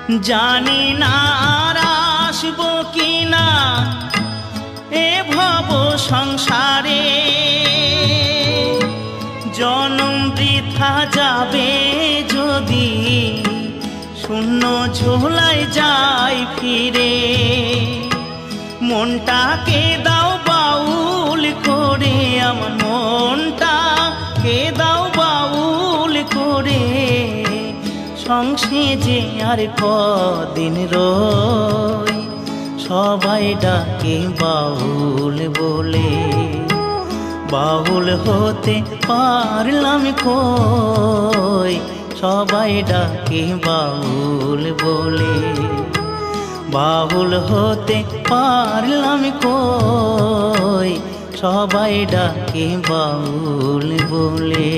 জানি না আর আসবো কিনা এ ভব সংসারে, জনম বৃথা যাবে যদি শূন্য ঝোলায় যাই ফিরে। মনটাকে দাও বাউল করে, আমার মনটাকে দাও বাউল করে, সংসে যে আর কদিন রই, সবাই ডাকে বাউল বলে। বাউল হতে পারলাম কই, সবাই ডাকে বাউল বলে। বাউল হতে পারলাম কই, সবাই ডাকে বাউল বলে।